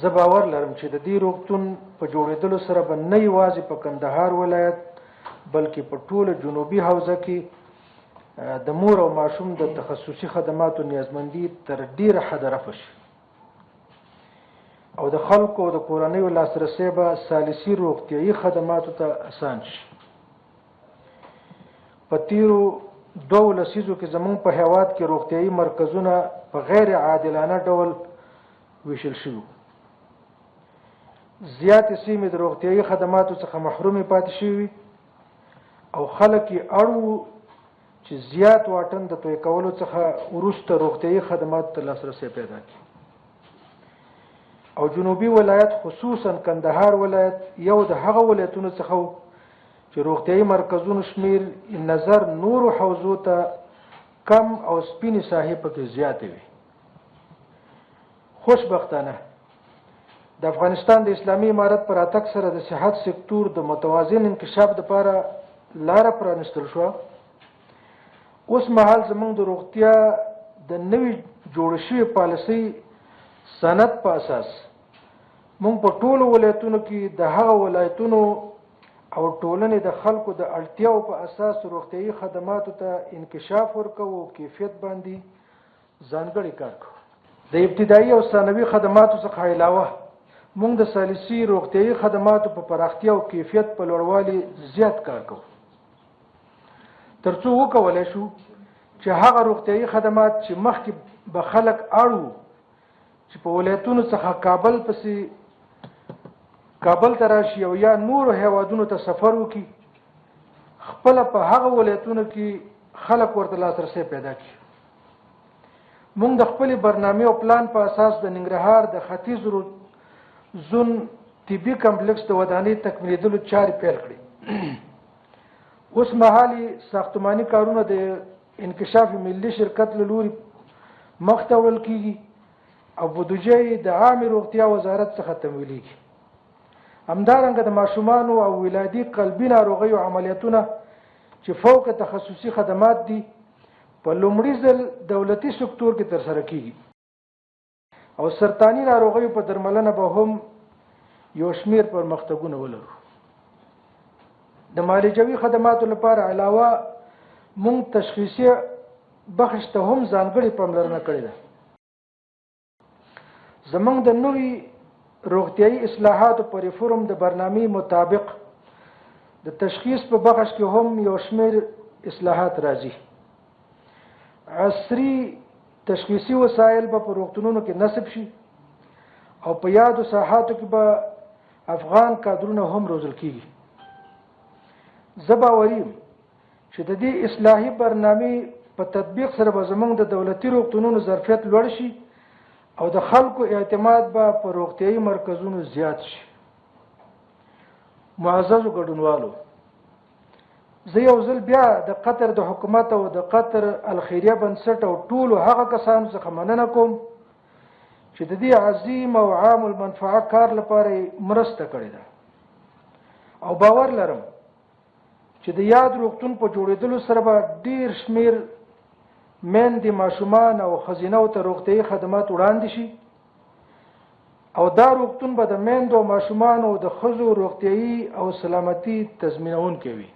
زه باور لرم چې د دې روغتون په جوړېدلو سره به نه یوازې په کندهار ولایت بلکې په ټوله جنوبي حوزه کې د مور او ماشوم د تخصصي خدماتو نیازمندي تر ډیره حده رفع شي او د خلکو او د کورنیو لاسرسی به ثالثي روغتیایي خدماتو ته اسان شي. په تیرو 2 لسیزو کې زموږ په هیواد کې روغتیایي مرکزونه په غیر عادلانه ډول ویشل شوي. زیاتې سیمې د روغتیایي خدماتو څخه محرومې پاتې شوي او خلک یې اړ وو چې زیات واټن د طی کولو څخه وروسته روغتیایي خدماتو ته لاسرسی پیدا کړي. او جنوبي ولایت خصوصا کندهار ولایت یو د هغه ولایتونو څخه و چې روغتیایي مرکزونو شمیر نظر نورو حوزو ته کم او سپینې ساحې پکې زیاتې وي. خوشبختانه د افغانستان د اسلامي امارت پر راتګ سره د صحت سکتور د متوازن انکشاف لپاره لاره پرانستل شوه. اوس مهال زموږ د روغتیا د نوې جوړ شوې پالیسۍ سند په اساس موږ په ټولو ولایتونو کې د هغه ولایتونو او ټولنې د خلکو د اړتیاو په اساس روغتیایي خدماتو ته انکشاف ورکوو او کیفیت باندې ځانګړی کار کوو. د ابتدایي او ثانوي خدماتو څخه علاوه موږ د ثالثي روغتیایي خدماتو په پراختیا او کیفیت په لوړوالي زیات کار کوو ترڅو وکولای شو چې هغه روغتیایي خدمات چې مخکې به خلک اړ چې په ولایتونو څخه کابل ته راشي او یا نورو هیوادونو ته سفر وکړي خپله په هغه ولایتونو کې خلک ورته لاسرسی پیدا کړي. موږ د خپلې برنامې او پلان په اساس د ننګرهار د ختیځ زون طبي کمپلیکس د ودانۍ تکمیلېدلو چارې پیل کړې. اوس مهال ساختماني کارونه د انکشاف ملي شرکت له لوري مخته وړل کېږي او بودجه د عامې روغتیا وزارت څخه تمویلیږي. همدارنګه د ماشومانو او ولادي قلبي ناروغیو عملیاتونه چې فوق تخصصي خدمات دي په لومړي ځل دولتي سکتور کې ترسره کېږي او سرطاني ناروغیو په درملنه به هم یو شمېر پرمختګونه ولرو. د معالجوي خدماتو لپاره علاوه موږ تشخیصي بخش ته هم ځانګړې پاملرنه کړې ده. زموږ د نوي روغتیایي اصلاحاتو په ریفورم د برنامې مطابق د تشخیص په بخش کې هم یو شمېر اصلاحات راځي. عصري تشخیصي وسایل به په روغتونونو کې نصب شي او په یادو ساحاتو کې به افغان کادرونه هم روزل کېږي. زه باوري یم چې د دې اصلاحي برنامې په تطبیق سره به زموږ د دولتي روغتونونو ظرفیت لوړ شي او د خلکو اعتماد به په روغتیایي مرکزونو زیات شي. معززو ګډونوالو، زه یو ځل بیا د قطر د حکومت او د قطر الخیریه بنسټ او ټولو هغه کسانو څخه مننه کوم چې د دې عظیم او عام المنفعه کار لپاره مرسته کړې ده او باور لرم چې د یاد روغتون په جوړېدلو سره به ډیر شمېر میندې ماشومان او ښځینهو ته روغتیایي خدمات وړاندې شي او دا روغتون به د میندو او ماشومانو د ښځو روغتیایي او سلامتي تضمینونکی وي.